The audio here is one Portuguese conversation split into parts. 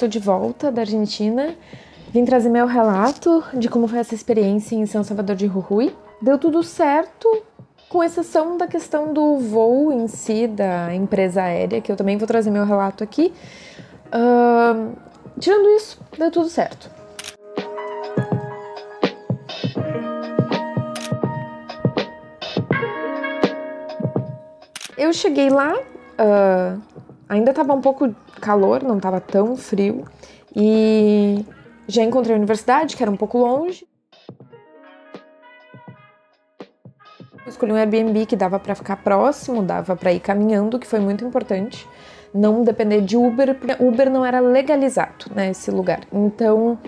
estou de volta da Argentina. Vim trazer meu relato de como foi essa experiência em São Salvador de Jujuy. Deu tudo certo, com exceção da questão do voo em si, da empresa aérea, que eu também vou trazer meu relato aqui. Tirando isso, deu tudo certo. Eu cheguei lá, ainda estava um pouco calor, não estava tão frio, e já encontrei a universidade, que era um pouco longe. Eu escolhi um Airbnb que dava para ficar próximo, dava para ir caminhando, que foi muito importante. Não depender de Uber, porque Uber não era legalizado, né, esse lugar. Então,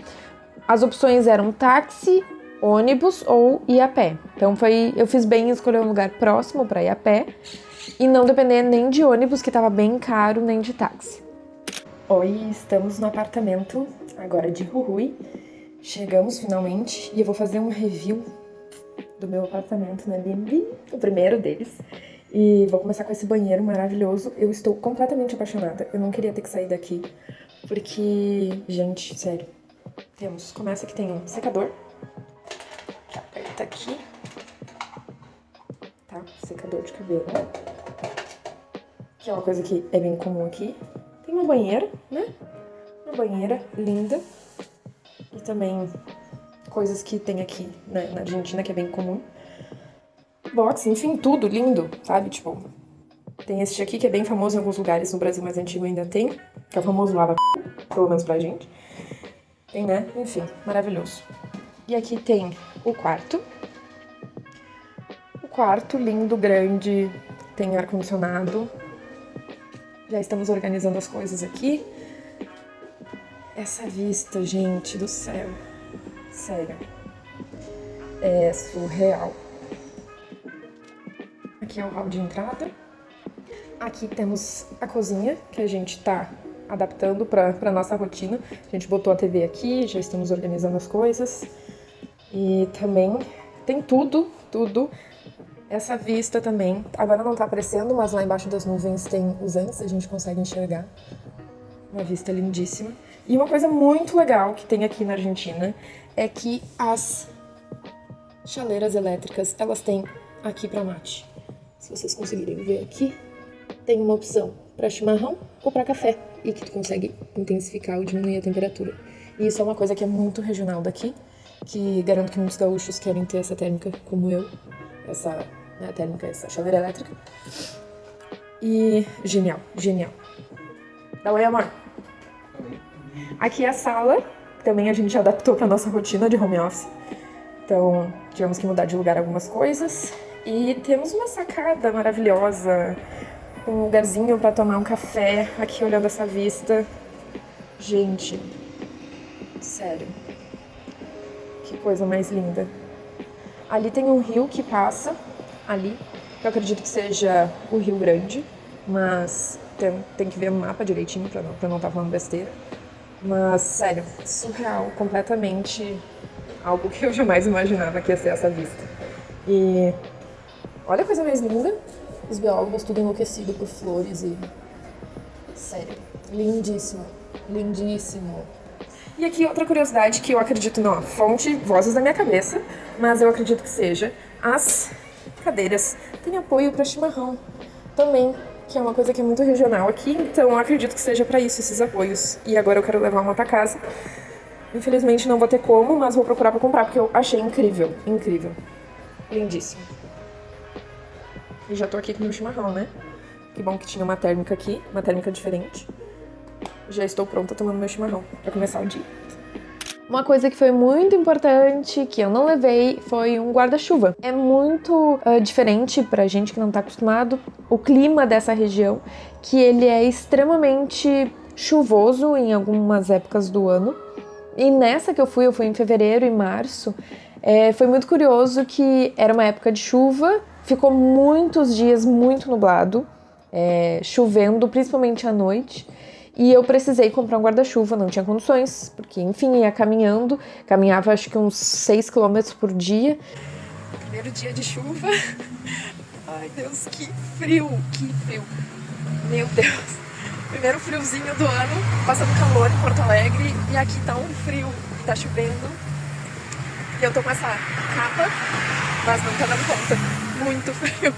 as opções eram táxi, ônibus ou ir a pé. Então, eu fiz bem em escolher um lugar próximo para ir a pé e não depender nem de ônibus, que estava bem caro, nem de táxi. Oi, estamos no apartamento agora de Jujuy. Chegamos finalmente e eu vou fazer um review do meu apartamento no Airbnb, o primeiro deles. E vou começar com esse banheiro maravilhoso. Eu estou completamente apaixonada. Eu não queria ter que sair daqui, porque, gente, sério. Começa que tem um secador, que aperta aqui, tá? Secador de cabelo, que é uma coisa que é bem comum aqui. Tem uma banheira, né? Uma banheira linda. E também coisas que tem aqui, né, na Argentina, que é bem comum. Box, enfim, tudo lindo, sabe? Tipo, tem esse aqui que é bem famoso em alguns lugares, no Brasil mais antigo ainda tem, que é o famoso lava pelo menos pra gente. Tem, né? Enfim, maravilhoso. E aqui tem o quarto. O quarto lindo, grande, tem ar-condicionado. Já estamos organizando as coisas aqui. Essa vista, gente do céu, sério, é surreal. Aqui é o hall de entrada. Aqui temos a cozinha, que a gente tá adaptando para nossa rotina. A gente botou a TV aqui, já estamos organizando as coisas. E também tem tudo. Essa vista também, agora não tá aparecendo, mas lá embaixo das nuvens tem os antes, a gente consegue enxergar. Uma vista lindíssima. E uma coisa muito legal que tem aqui na Argentina é que as chaleiras elétricas, elas têm aqui para mate. Se vocês conseguirem ver aqui, tem uma opção para chimarrão ou para café e que tu consegue intensificar ou diminuir a temperatura. E isso é uma coisa que é muito regional daqui, que garanto que muitos gaúchos querem ter essa térmica como eu, essa chaleira elétrica. E genial. Dá oi, amor. Aqui é a sala, também a gente adaptou para nossa rotina de home office. Então, tivemos que mudar de lugar algumas coisas. E temos uma sacada maravilhosa, um lugarzinho para tomar um café, aqui olhando essa vista. Gente, sério, que coisa mais linda. Ali tem um rio que passa, ali, que eu acredito que seja o Rio Grande, mas tem que ver o mapa direitinho pra não estar falando besteira. Mas, sério, surreal, completamente algo que eu jamais imaginava que ia ser essa vista. E olha a coisa mais linda, os biólogos tudo enlouquecido por flores e... sério, lindíssimo. E aqui outra curiosidade que eu acredito, não, fonte, vozes da minha cabeça, mas eu acredito que seja, as cadeiras têm apoio para chimarrão também, que é uma coisa que é muito regional aqui, então eu acredito que seja para isso, esses apoios. E agora eu quero levar uma para casa. Infelizmente não vou ter como, mas vou procurar para comprar, porque eu achei incrível. Lindíssimo. E já tô aqui com meu chimarrão, né? Que bom que tinha uma térmica aqui, uma térmica diferente. Já estou pronta tomando meu chimarrão para começar o dia. Uma coisa que foi muito importante, que eu não levei, foi um guarda-chuva. É muito diferente pra gente que não tá acostumado, o clima dessa região, que ele é extremamente chuvoso em algumas épocas do ano. E nessa que eu fui em fevereiro e março, foi muito curioso que era uma época de chuva, ficou muitos dias muito nublado, chovendo, principalmente à noite. E eu precisei comprar um guarda-chuva, não tinha condições, porque, enfim, ia caminhava acho que uns 6 km por dia. Primeiro dia de chuva. Ai, Deus, que frio. Meu Deus. Primeiro friozinho do ano, passando calor em Porto Alegre, e aqui tá um frio, tá chovendo. E eu tô com essa capa, mas não tá dando conta. Muito frio.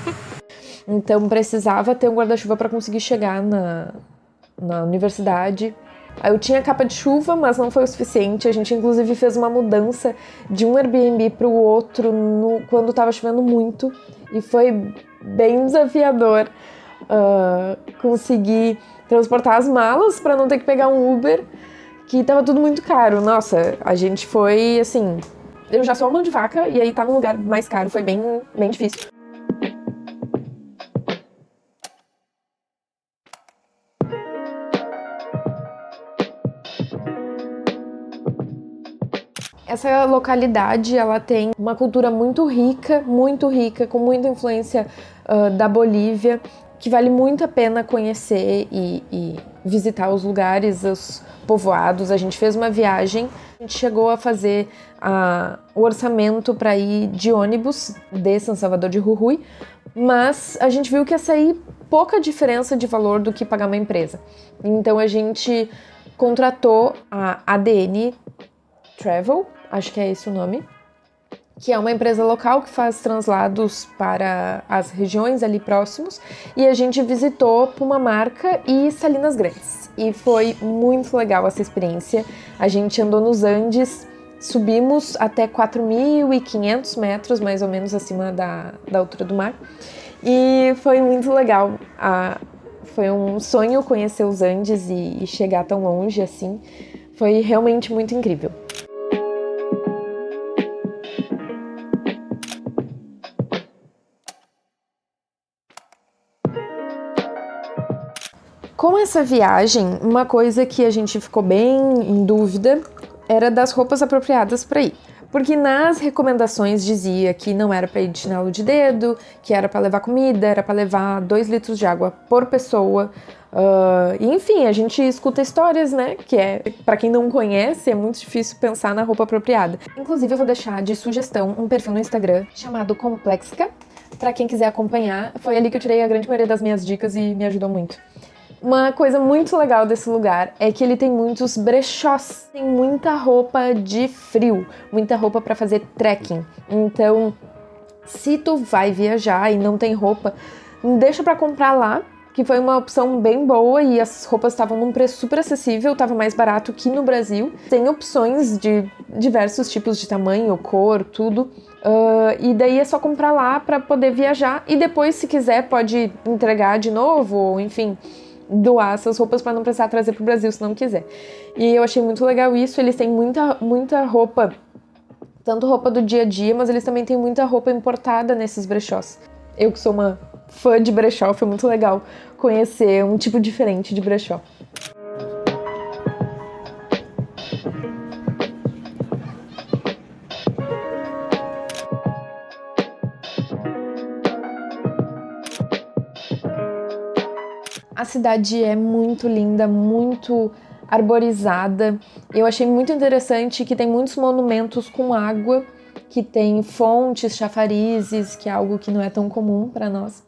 Então precisava ter um guarda-chuva para conseguir chegar na universidade. Aí eu tinha capa de chuva, mas não foi o suficiente. A gente inclusive fez uma mudança de um Airbnb para o outro quando estava chovendo muito. E foi bem desafiador conseguir transportar as malas para não ter que pegar um Uber, que estava tudo muito caro. Nossa, a gente foi assim... Eu já sou mão de vaca e aí tá num lugar mais caro. Foi bem difícil. Essa localidade, ela tem uma cultura muito rica, com muita influência da Bolívia, que vale muito a pena conhecer e visitar os lugares, os povoados. A gente fez uma viagem, a gente chegou a fazer o orçamento para ir de ônibus de São Salvador de Jujuy, mas a gente viu que ia sair pouca diferença de valor do que pagar uma empresa. Então a gente contratou a ADN Travel, acho que é esse o nome, que é uma empresa local que faz translados para as regiões ali próximos, e a gente visitou Pumamarca e Salinas Grandes. E foi muito legal essa experiência. A gente andou nos Andes, subimos até 4.500 metros, mais ou menos acima da altura do mar, e foi muito legal. Foi um sonho conhecer os Andes e chegar tão longe assim. Foi realmente muito incrível. Com essa viagem, uma coisa que a gente ficou bem em dúvida era das roupas apropriadas para ir. Porque nas recomendações dizia que não era para ir de chinelo de dedo, que era para levar comida, era para levar 2 litros de água por pessoa. Enfim, a gente escuta histórias, né? Que para quem não conhece, é muito difícil pensar na roupa apropriada. Inclusive, eu vou deixar de sugestão um perfil no Instagram chamado Complexica, para quem quiser acompanhar. Foi ali que eu tirei a grande maioria das minhas dicas e me ajudou muito. Uma coisa muito legal desse lugar é que ele tem muitos brechós, tem muita roupa de frio, muita roupa para fazer trekking. Então, se tu vai viajar e não tem roupa, deixa para comprar lá, que foi uma opção bem boa e as roupas estavam num preço super acessível, estava mais barato que no Brasil. Tem opções de diversos tipos de tamanho, cor, tudo. E daí é só comprar lá para poder viajar e depois, se quiser, pode entregar de novo, ou enfim, doar essas roupas para não precisar trazer pro Brasil se não quiser. E eu achei muito legal isso. Eles têm muita roupa, tanto roupa do dia a dia, mas eles também têm muita roupa importada nesses brechós. Eu que sou uma fã de brechó, foi muito legal conhecer um tipo diferente de brechó. A cidade é muito linda, muito arborizada. Eu achei muito interessante que tem muitos monumentos com água, que tem fontes, chafarizes, que é algo que não é tão comum para nós.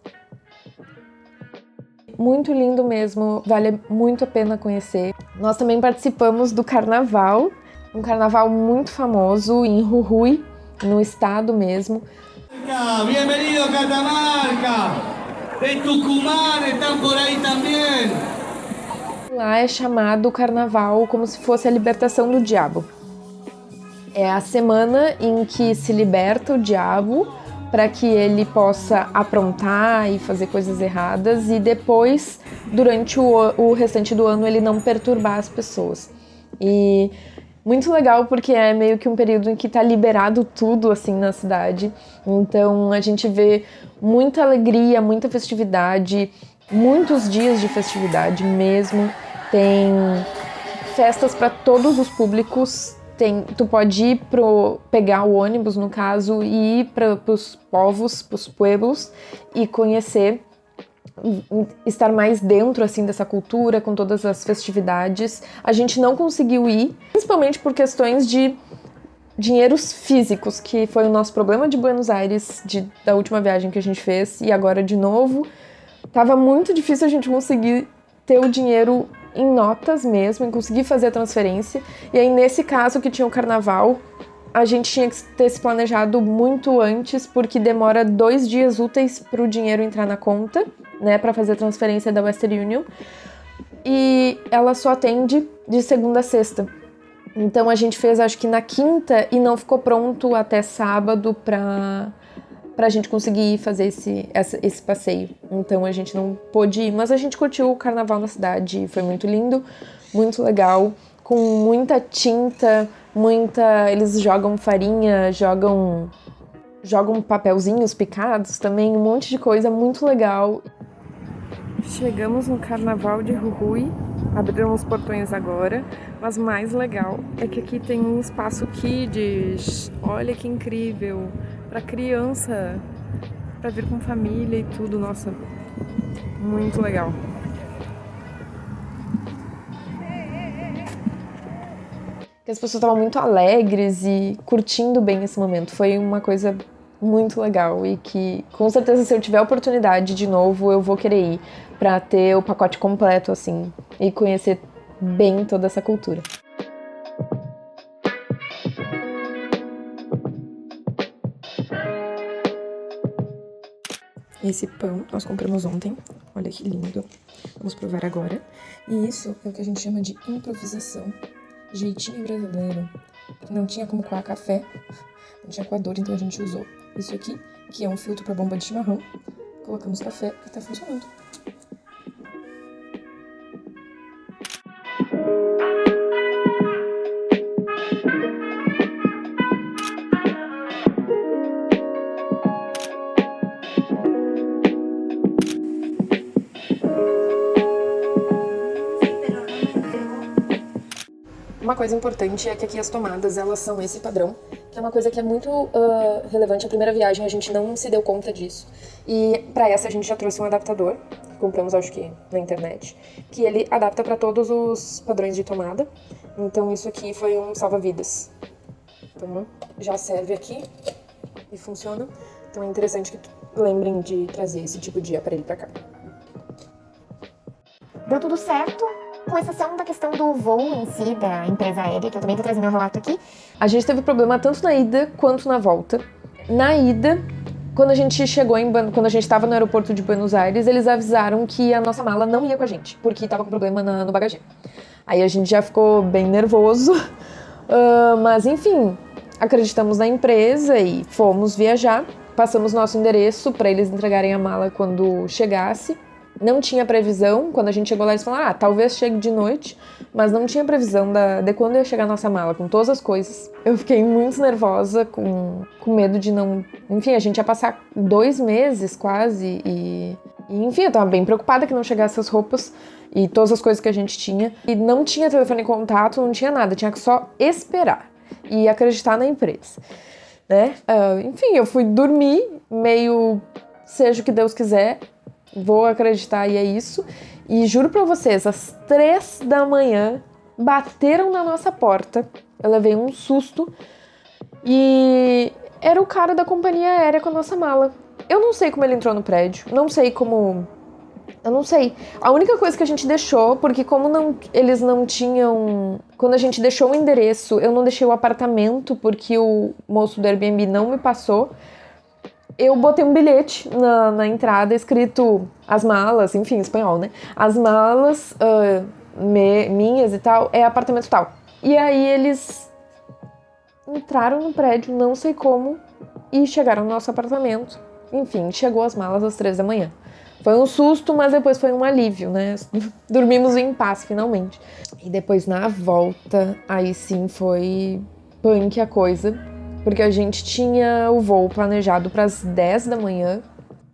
Muito lindo mesmo, vale muito a pena conhecer. Nós também participamos do carnaval, um carnaval muito famoso em Jujuy, no estado mesmo. Bem-vindo a Catamarca! En Tucumán estão por aí também. Lá é chamado carnaval como se fosse a libertação do diabo. É a semana em que se liberta o diabo para que ele possa aprontar e fazer coisas erradas e depois, durante o restante do ano, ele não perturbar as pessoas. E muito legal porque é meio que um período em que tá liberado tudo assim na cidade. Então a gente vê muita alegria, muita festividade, muitos dias de festividade mesmo. Tem festas para todos os públicos. Tu pode ir pegar o ônibus, no caso, e ir para os povos, para os pueblos e conhecer, estar mais dentro assim dessa cultura, com todas as festividades. A gente não conseguiu ir, principalmente por questões de dinheiros físicos, que foi o nosso problema de Buenos Aires, da última viagem que a gente fez, e agora de novo. Tava muito difícil a gente conseguir ter o dinheiro em notas mesmo, em conseguir fazer a transferência. E aí, nesse caso que tinha o carnaval, a gente tinha que ter se planejado muito antes, porque demora 2 dias úteis para o dinheiro entrar na conta, né, para fazer a transferência da Western Union. E ela só atende de segunda a sexta. Então a gente fez, acho que na quinta, e não ficou pronto até sábado pra gente conseguir fazer esse passeio. Então a gente não pôde ir, mas a gente curtiu o carnaval na cidade, foi muito lindo, muito legal, com muita tinta, eles jogam farinha, jogam papelzinhos picados também, um monte de coisa muito legal. Chegamos no Carnaval de Jujuy, abriram os portões agora, mas mais legal é que aqui tem um espaço kids, olha que incrível, para criança, para vir com família e tudo, nossa, muito legal. As pessoas estavam muito alegres e curtindo bem esse momento, foi uma coisa muito legal e que, com certeza, se eu tiver a oportunidade de novo, eu vou querer ir pra ter o pacote completo, assim, e conhecer bem toda essa cultura. Esse pão nós compramos ontem, olha que lindo, vamos provar agora. E isso é o que a gente chama de improvisação, jeitinho brasileiro. Não tinha como coar café, não tinha coador, então a gente usou isso aqui, que é um filtro para bomba de chimarrão. Colocamos café e tá funcionando. Uma coisa importante é que aqui as tomadas, elas são esse padrão, que é uma coisa que é muito relevante. A primeira viagem a gente não se deu conta disso. E para essa a gente já trouxe um adaptador, que compramos acho que na internet, que ele adapta para todos os padrões de tomada. Então isso aqui foi um salva-vidas. Então já serve aqui e funciona. Então é interessante que lembrem de trazer esse tipo de aparelho para cá. Deu tudo certo, com exceção da questão do voo em si, da empresa aérea, que eu também vou trazer meu relato aqui. A gente teve problema tanto na ida quanto na volta. Na ida, quando a gente chegou quando a gente estava no aeroporto de Buenos Aires, eles avisaram que a nossa mala não ia com a gente, porque estava com problema no bagageiro. Aí a gente já ficou bem nervoso, mas enfim, acreditamos na empresa e fomos viajar. Passamos nosso endereço para eles entregarem a mala quando chegasse. Não tinha previsão, quando a gente chegou lá eles falaram, talvez chegue de noite, mas não tinha previsão de quando ia chegar a nossa mala, com todas as coisas. Eu fiquei muito nervosa, com medo de não... Enfim, a gente ia passar 2 meses quase e enfim, eu tava bem preocupada que não chegasse as roupas e todas as coisas que a gente tinha. E não tinha telefone em contato, não tinha nada, tinha que só esperar e acreditar na empresa, né? Enfim, eu fui dormir meio seja o que Deus quiser, vou acreditar e é isso. E juro pra vocês, às 3 da manhã, bateram na nossa porta. Eu levei um susto. E era o cara da companhia aérea com a nossa mala. Eu não sei como ele entrou no prédio. Não sei como... Eu não sei. A única coisa que a gente deixou, porque como eles não tinham... Quando a gente deixou o endereço, eu não deixei o apartamento, porque o moço do Airbnb não me passou. Eu botei um bilhete na entrada escrito as malas, enfim, em espanhol, né? As malas minhas e tal, é apartamento tal. E aí eles entraram no prédio, não sei como, e chegaram no nosso apartamento. Enfim, chegou as malas às 3 da manhã. Foi um susto, mas depois foi um alívio, né? Dormimos em paz, finalmente. E depois, na volta, aí sim foi punk a coisa. Porque a gente tinha o voo planejado para as 10 da manhã.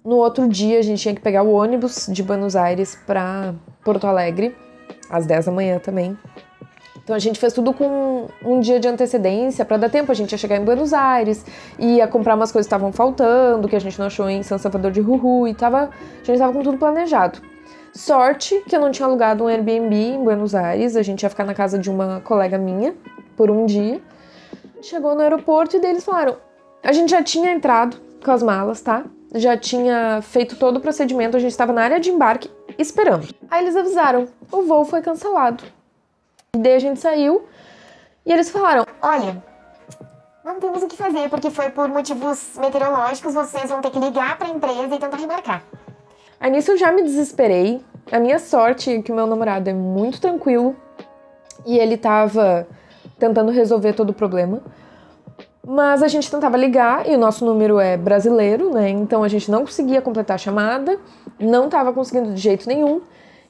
No outro dia, a gente tinha que pegar o ônibus de Buenos Aires para Porto Alegre, às 10 da manhã também. Então a gente fez tudo com um dia de antecedência para dar tempo. A gente ia chegar em Buenos Aires, ia comprar umas coisas que estavam faltando, que a gente não achou em São Salvador de Jujuy, a gente estava com tudo planejado. Sorte que eu não tinha alugado um Airbnb em Buenos Aires, a gente ia ficar na casa de uma colega minha por um dia. Chegou no aeroporto e daí eles falaram, a gente já tinha entrado com as malas, tá? Já tinha feito todo o procedimento, a gente estava na área de embarque, esperando. Aí eles avisaram, o voo foi cancelado. E daí a gente saiu e eles falaram, Olha, não temos o que fazer, porque foi por motivos meteorológicos, vocês vão ter que ligar pra empresa e tentar remarcar. aí nisso eu já me desesperei. A minha sorte é que o meu namorado é muito tranquilo e ele tava tentando resolver todo o problema. Mas a gente tentava ligar e o nosso número é brasileiro, né? Então a gente não conseguia completar a chamada, não tava conseguindo de jeito nenhum.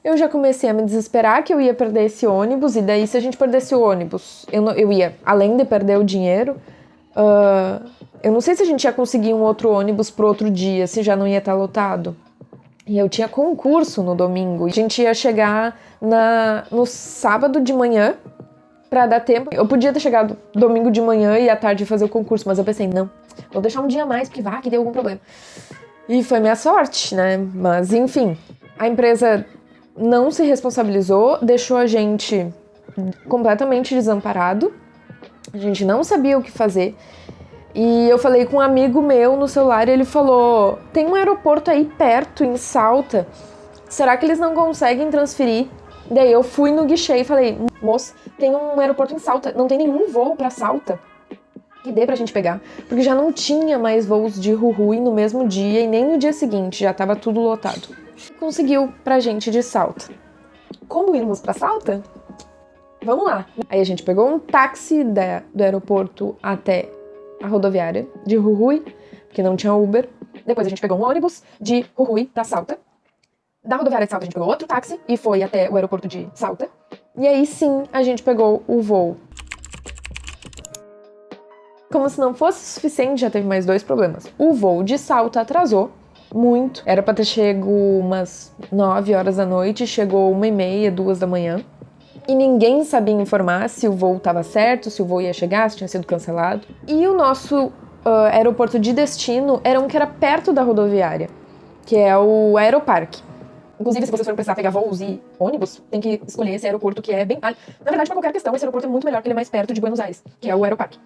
Eu já comecei a me desesperar que eu ia perder esse ônibus, e daí se a gente perdesse o ônibus, eu ia, além de perder o dinheiro, eu não sei se a gente ia conseguir um outro ônibus pro outro dia, se já não ia estar lotado. E eu tinha concurso no domingo, a gente ia chegar no sábado de manhã, pra dar tempo. Eu podia ter chegado domingo de manhã e à tarde fazer o concurso, mas eu pensei, não, vou deixar um dia a mais, porque vai que deu algum problema. E foi minha sorte, né? Mas enfim, a empresa não se responsabilizou, deixou a gente completamente desamparado. A gente não sabia o que fazer. E eu falei com um amigo meu no celular e ele falou, tem um aeroporto aí perto, em Salta, será que eles não conseguem transferir? Daí eu fui no guichê e falei, moça, tem um aeroporto em Salta, não tem nenhum voo pra Salta que dê pra gente pegar, porque já não tinha mais voos de Jujuy no mesmo dia e nem no dia seguinte, já tava tudo lotado. Conseguiu pra gente de Salta. Como irmos pra Salta? Vamos lá. Aí a gente pegou um táxi do aeroporto até a rodoviária de Jujuy, porque não tinha Uber. Depois a gente pegou um ônibus de Jujuy pra Salta. Da rodoviária de Salta a gente pegou outro táxi e foi até o aeroporto de Salta. E aí sim a gente pegou o voo. Como se não fosse suficiente, já teve mais 2 problemas. O voo de Salta atrasou muito. Era pra ter chego umas 9 horas da noite, chegou 1h30, 2 da manhã. E ninguém sabia informar se o voo estava certo, se o voo ia chegar, se tinha sido cancelado. E o nosso aeroporto de destino era um que era perto da rodoviária, que é o Aeroparque. Inclusive, se vocês forem precisar pegar voos e ônibus, tem que escolher esse aeroporto que é bem... Na verdade, pra qualquer questão, esse aeroporto é muito melhor, porque ele é mais perto de Buenos Aires, que é o Aeroparque.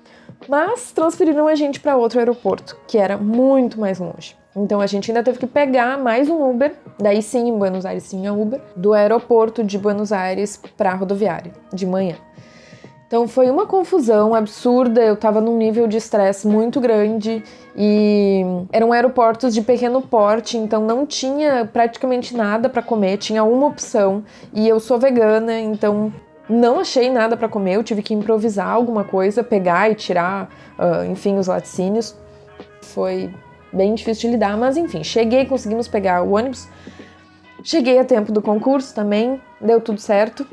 Mas transferiram a gente para outro aeroporto, que era muito mais longe. Então a gente ainda teve que pegar mais um Uber, daí sim, em Buenos Aires tinha Uber, do aeroporto de Buenos Aires pra rodoviária, de manhã. Então foi uma confusão absurda, eu tava num nível de estresse muito grande e eram aeroportos de pequeno porte, então não tinha praticamente nada pra comer, tinha uma opção e eu sou vegana, então não achei nada pra comer, eu tive que improvisar alguma coisa, pegar e tirar, enfim, os laticínios. Foi bem difícil de lidar, mas enfim, cheguei, conseguimos pegar o ônibus, cheguei a tempo do concurso também, deu tudo certo.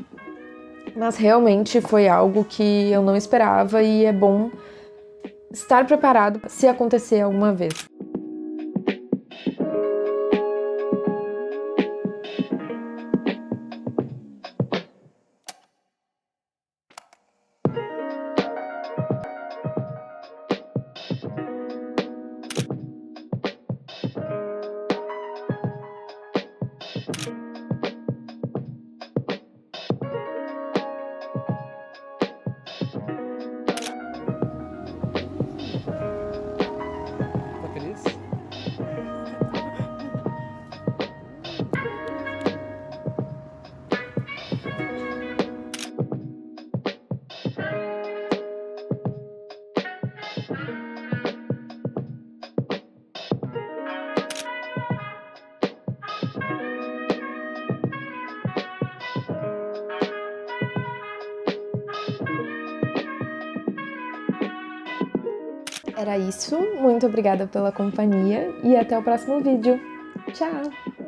Mas realmente foi algo que eu não esperava e é bom estar preparado se acontecer alguma vez. Tá feliz? Era isso, muito obrigada pela companhia e até o próximo vídeo. Tchau!